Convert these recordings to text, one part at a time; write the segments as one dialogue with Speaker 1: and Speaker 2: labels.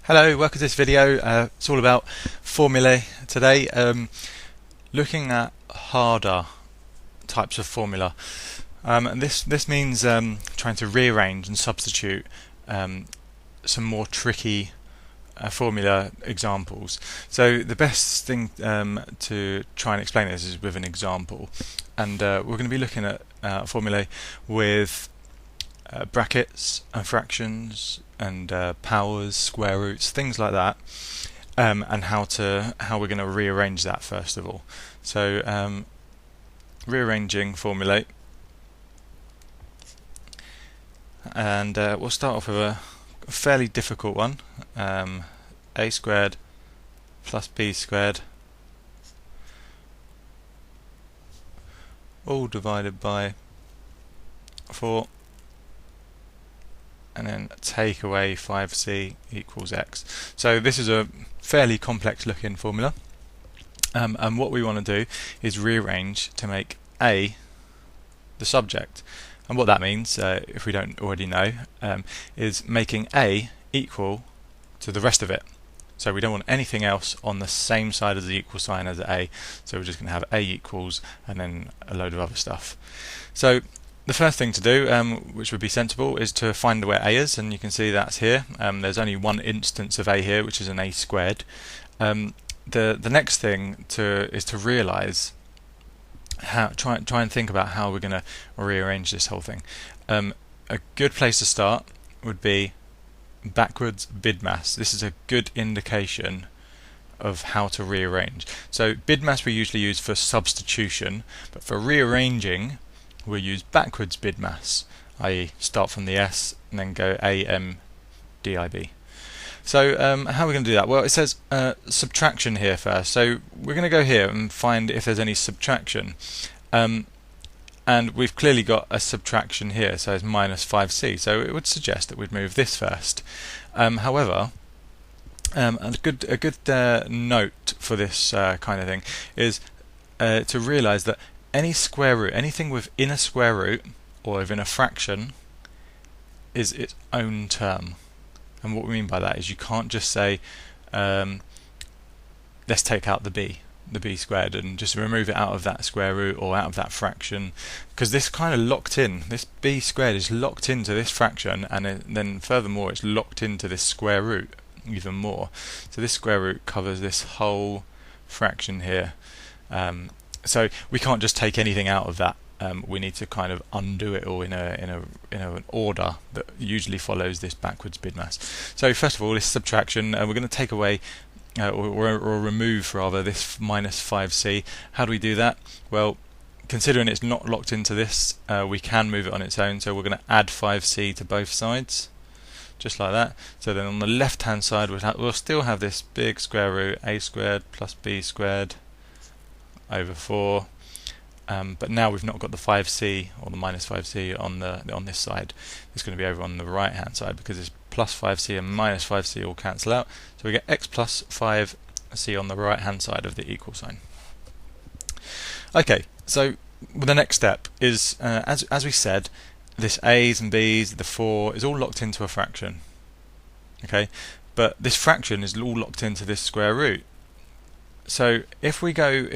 Speaker 1: Hello, welcome to this video. It's all about formulae today, looking at harder types of formula. And this means trying to rearrange and substitute some more tricky formula examples. So the best thing to try and explain this is with an example, and we're going to be looking at formulae with brackets and fractions and powers, square roots, things like that, and how we're going to rearrange that first of all. So rearranging formulae, and we'll start off with a fairly difficult one. A squared plus b squared all divided by 4, and then take away 5c equals x. So this is a fairly complex looking formula, and what we want to do is rearrange to make A the subject. And what that means, if we don't already know, is making A equal to the rest of it. So we don't want anything else on the same side as the equal sign as A, so we're just going to have A equals and then a load of other stuff. So the first thing to do, which would be sensible, is to find where A is, and you can see that's here. There's only one instance of A here, which is an A squared. The next thing is to realise how try and think about how we're going to rearrange this whole thing. A good place to start would be backwards BIDMAS. This is a good indication of how to rearrange. So BIDMAS we usually use for substitution, but for rearranging we'll use backwards BIDMAS, i.e. start from the S and then go AM DIB. So how are we going to do that? Well, it says subtraction here first, so we're going to go here and find if there's any subtraction, and we've clearly got a subtraction here, so it's minus 5c, so it would suggest that we'd move this first. However, a good note for this kind of thing is to realise that any square root, anything within a square root or within a fraction, is its own term. And what we mean by that is you can't just say let's take out the b squared and just remove it out of that square root or out of that fraction, because this kind of locked in, this b squared is locked into this fraction, and then furthermore it's locked into this square root even more. So this square root covers this whole fraction here. So we can't just take anything out of that. We need to kind of undo it all in an order that usually follows this backwards BIDMAS. So first of all, this subtraction, we're going to take away or remove rather this minus 5c. How do we do that? Well, considering it's not locked into this, we can move it on its own. So we're going to add 5c to both sides, just like that. So then on the left hand side we'll still have this big square root a squared plus b squared over 4. But now we've not got the 5c or the minus 5c on this side. It's going to be over on the right hand side, because it's plus 5c and minus 5c all cancel out. So we get x plus 5c on the right hand side of the equal sign. Okay, so the next step is, as we said, this a's and b's, the 4 is all locked into a fraction. Okay, but this fraction is all locked into this square root. So if we go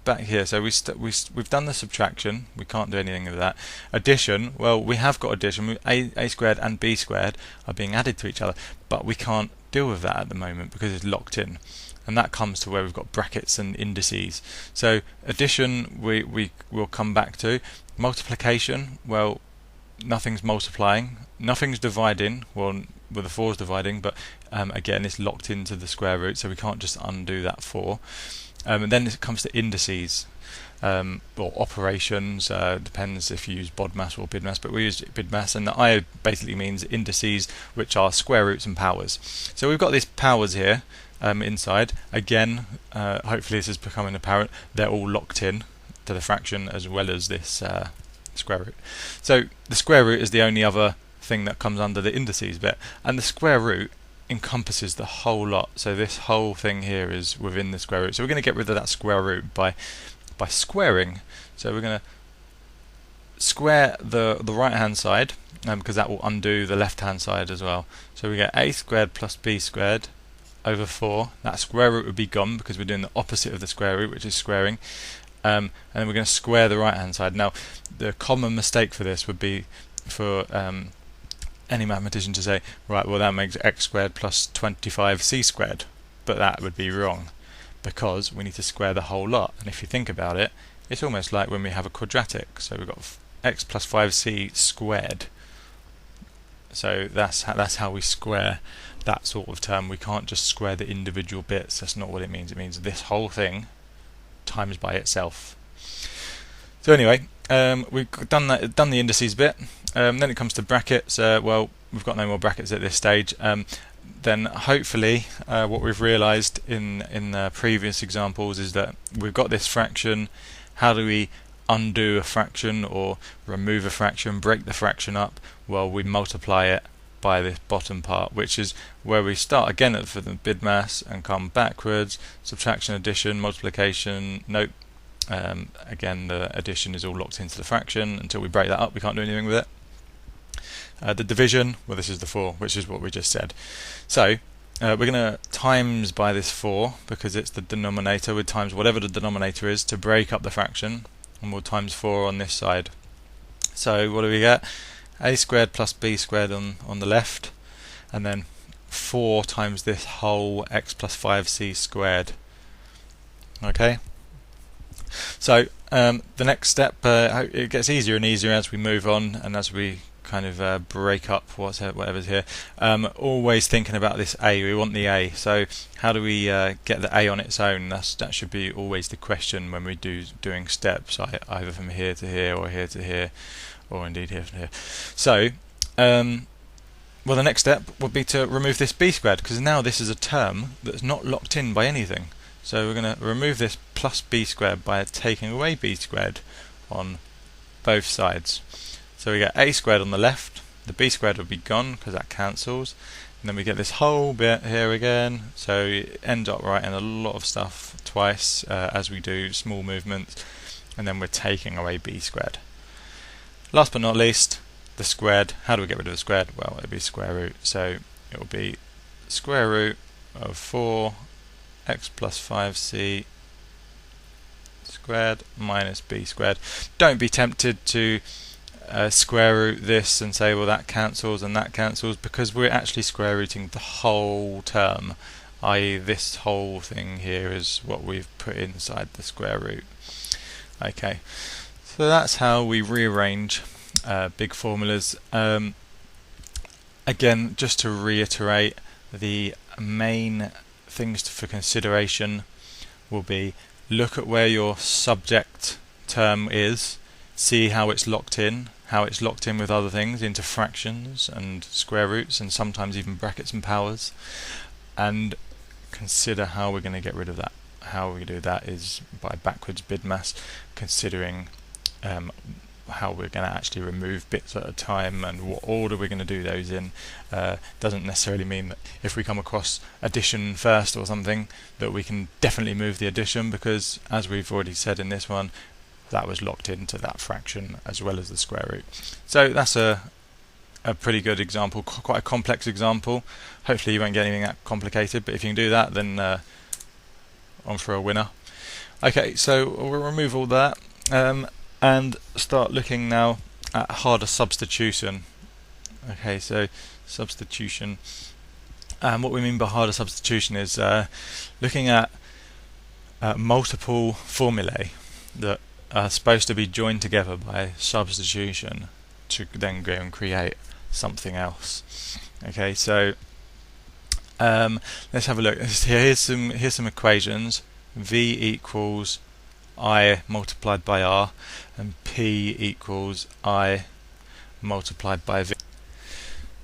Speaker 1: back here, so we've done the subtraction, we can't do anything with that. Addition, well, we have got addition. A squared and b squared are being added to each other, but we can't deal with that at the moment because it's locked in, and that comes to where we've got brackets and indices. So addition we will come back to. Multiplication, well, nothing's multiplying, nothing's dividing. Well, the 4 is dividing, but again it's locked into the square root, so we can't just undo that 4. And then it comes to indices, or operations, depends if you use BODMAS or BIDMAS, but we use BIDMAS, and the I basically means indices, which are square roots and powers. So we've got these powers here inside. Again, hopefully this is becoming apparent, they're all locked in to the fraction as well as this square root. So the square root is the only other thing that comes under the indices bit, and the square root encompasses the whole lot. So this whole thing here is within the square root. So we're going to get rid of that square root by squaring. So we're going to square the right hand side, because that will undo the left hand side as well. So we get a squared plus b squared over 4. That square root would be gone because we're doing the opposite of the square root, which is squaring. And then we're going to square the right hand side. Now, the common mistake for this would be for any mathematician to say, right, well that makes x squared plus 25c squared. But that would be wrong, because we need to square the whole lot. And if you think about it, it's almost like when we have a quadratic. So we've got x plus 5c squared. So that's how we square that sort of term. We can't just square the individual bits. That's not what it means. It means this whole thing times by itself. So anyway, we've done the indices bit. Then it comes to brackets. Well, we've got no more brackets at this stage. Then hopefully what we've realised in the previous examples is that we've got this fraction. How do we undo a fraction or remove a fraction, break the fraction up? Well, we multiply it by this bottom part, which is where we start again for the BIDMAS and come backwards. Subtraction, addition, multiplication. Nope. Again, the addition is all locked into the fraction. Until we break that up, we can't do anything with it. The division, well, this is the 4, which is what we just said. So we're going to times by this 4 because it's the denominator. We times whatever the denominator is to break up the fraction, and we'll times 4 on this side. So what do we get? A squared plus b squared on the left, and then 4 times this whole x plus 5c squared. Okay. So the next step, it gets easier and easier as we move on and as we kind of break up whatever's here. Always thinking about this a. We want the a. So how do we get the a on its own? That should be always the question when we doing steps, either from here to here or here to here, or indeed here to here. So well, the next step would be to remove this b squared, because now this is a term that's not locked in by anything. So we're going to remove this plus b squared by taking away b squared on both sides. So we get a squared on the left, the b squared will be gone because that cancels, and then we get this whole bit here again. So you end up writing a lot of stuff twice as we do small movements, and then we're taking away b squared. Last but not least, the squared. How do we get rid of the squared? Well, it'll be square root. So it will be square root of 4 x plus 5c squared minus b squared. Don't be tempted to square root this and say, well, that cancels and that cancels, because we're actually square rooting the whole term, i.e. this whole thing here is what we've put inside the square root. Okay, so that's how we rearrange big formulas. Again, just to reiterate, the main things for consideration will be look at where your subject term is, see how it's locked in with other things into fractions and square roots and sometimes even brackets and powers, and consider how we're going to get rid of that. How we do that is by backwards BIDMAS, considering how we're going to actually remove bits at a time and what order we're going to do those in. Doesn't necessarily mean that if we come across addition first or something that we can definitely move the addition, because as we've already said in this one, that was locked into that fraction as well as the square root. So that's a pretty good example, quite a complex example. Hopefully you won't get anything that complicated, but if you can do that, then on for a winner. Okay, so we'll remove all that and start looking now at harder substitution. Okay, so substitution. What we mean by harder substitution is looking at multiple formulae that are supposed to be joined together by substitution to then go and create something else. Okay, so let's have a look. Here's some equations. V equals I multiplied by R, and P equals I multiplied by V.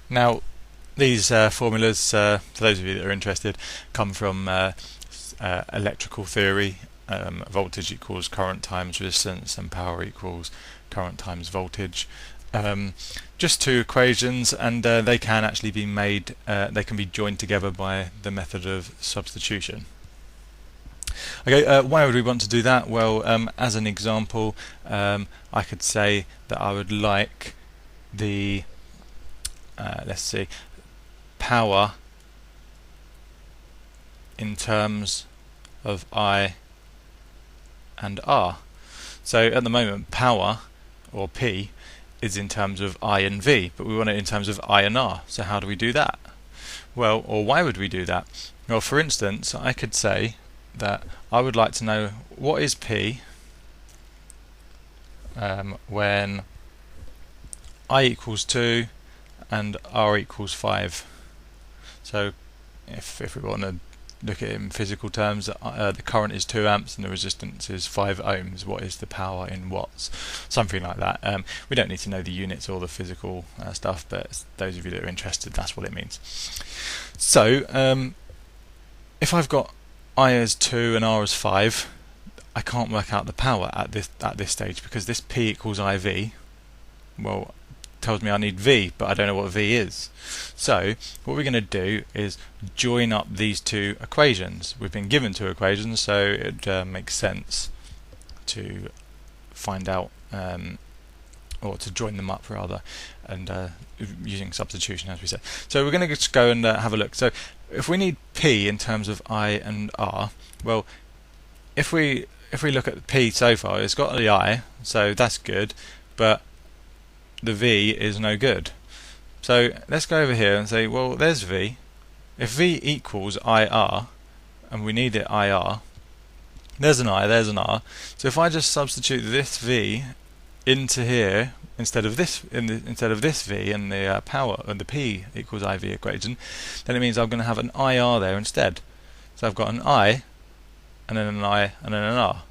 Speaker 1: Now, these formulas, for those of you that are interested, come from electrical theory. Voltage equals current times resistance, and power equals current times voltage. Just two equations, and they can actually be made, they can be joined together by the method of substitution. Okay, why would we want to do that? Well, as an example, I could say that I would like the, let's see, power in terms of I and R. So at the moment, power, or P, is in terms of I and V, but we want it in terms of I and R. So how do we do that? Well, or why would we do that? Well, for instance, I could say that I would like to know what is P when I equals 2 and R equals 5. So if we want to look at it in physical terms, the current is 2 amps and the resistance is 5 ohms. What is the power in watts? Something like that. We don't need to know the units or the physical stuff, but those of you that are interested, that's what it means. So if I've got I as 2 and R as 5, I can't work out the power at this stage, because this P equals IV, well, tells me I need V, but I don't know what V is. So what we're going to do is join up these two equations. We've been given two equations, so it makes sense to find out, or to join them up rather, and using substitution, as we said. So we're going to just go and have a look. So if we need P in terms of I and R, well, if we look at P so far, it's got the I, so that's good, but the V is no good. So let's go over here and say, well, there's V. If V equals IR, and we need it IR, there's an I, there's an R. So if I just substitute this V into here instead of this V in the power and the P equals IV equation, then it means I'm going to have an IR there instead. So I've got an I, and then an I, and then an R.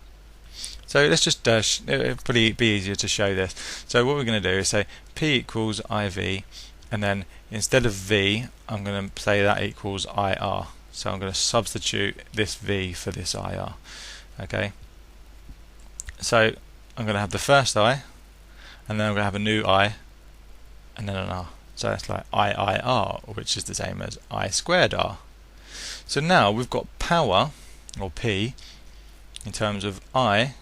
Speaker 1: So let's just it'll probably be easier to show this. So what we're going to do is say P equals IV, and then instead of V, I'm going to say that equals IR. So I'm going to substitute this V for this IR. Okay. So I'm going to have the first I, and then I'm going to have a new I, and then an R. So that's like IIR, which is the same as I squared R. So now we've got power, or P, in terms of I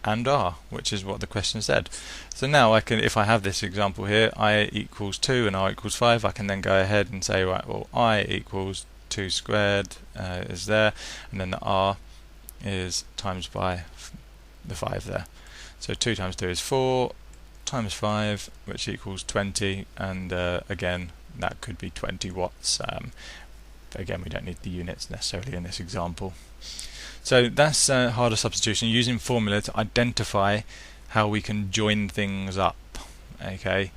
Speaker 1: and R, which is what the question said. So now I can, if I have this example here, I equals 2 and R equals 5, I can then go ahead and say, right, well, I equals 2 squared is there, and then the R is times by the 5 there. So 2 times 2 is 4, times 5, which equals 20, and again, that could be 20 watts. Again, we don't need the units necessarily in this example. So that's harder substitution, using formula to identify how we can join things up. Okay,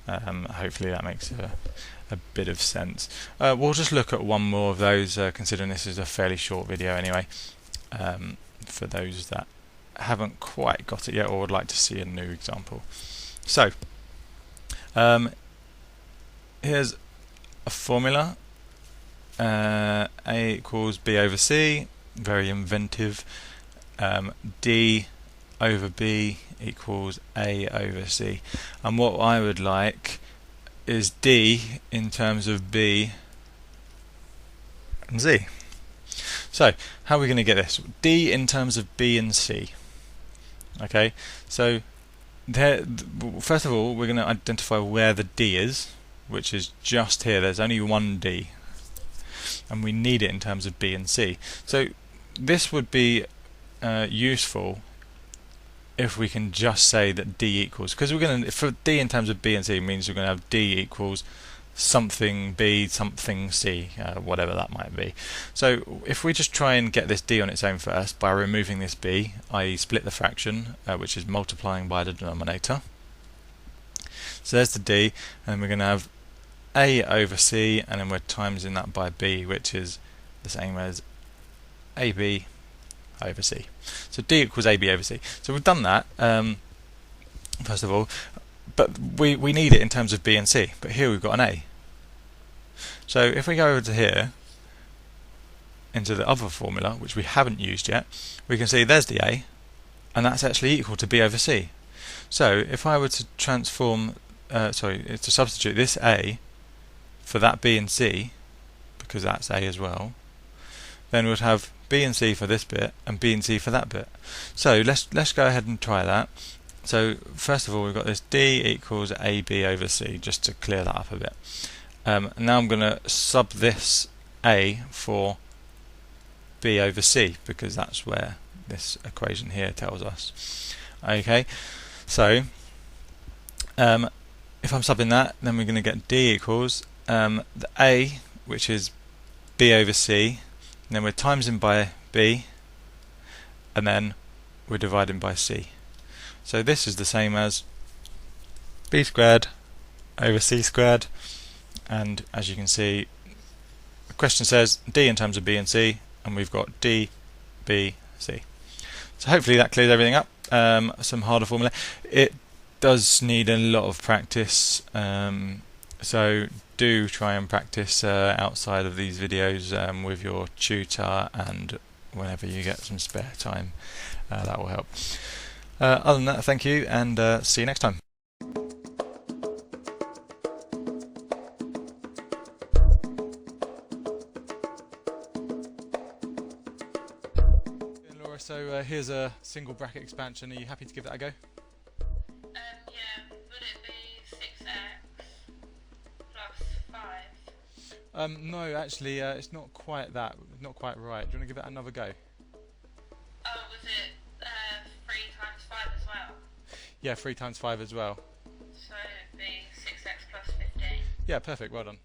Speaker 1: hopefully that makes a bit of sense. We'll just look at one more of those, considering this is a fairly short video anyway, for those that haven't quite got it yet or would like to see a new example. So here's a formula. A equals B over C, very inventive. D over B equals A over C, and what I would like is D in terms of B and C. So how are we going to get this? D in terms of B and C. Okay, so there, first of all, we're going to identify where the D is, which is just here. There's only one D, and we need it in terms of B and C. So this would be useful if we can just say that D equals, because we're going to, for D in terms of B and C, means we're going to have D equals something B, something C, whatever that might be. So if we just try and get this D on its own first by removing this B, i.e. split the fraction, which is multiplying by the denominator. So there's the D, and we're going to have A over C, and then we're timesing that by B, which is the same as AB over C. So D equals AB over C. So we've done that, first of all, but we need it in terms of B and C, but here we've got an A. So if we go over to here, into the other formula, which we haven't used yet, we can see there's the A, and that's actually equal to B over C. So if I were to transform, to substitute this A for that B and C, because that's A as well, then we'd have B and C for this bit and B and C for that bit. So let's go ahead and try that. So first of all, we've got this D equals AB over C, just to clear that up a bit. Now I'm going to sub this A for b over c, because that's where this equation here tells us. Okay, so if I'm subbing that, then we're going to get d equals the a, which is b over c, and then we're timesing by b, and then we're dividing by c. So this is the same as b squared over c squared, and as you can see, the question says d in terms of b and c, and we've got d, b, c. So hopefully that clears everything up. Some harder formulae. It does need a lot of practice, so do try and practice outside of these videos with your tutor, and whenever you get some spare time, that will help. Other than that, thank you, and see you next time. Laura, so here's a single bracket expansion. Are you happy to give that a go?
Speaker 2: Yeah, would it be 6x plus 5?
Speaker 1: No, actually, it's not quite that. Not quite right. Do you want to give it another go?
Speaker 2: Oh, was it 3 times 5 as well?
Speaker 1: Yeah, 3 times 5 as well.
Speaker 2: So it'd be 6x plus 15.
Speaker 1: Yeah, perfect. Well done.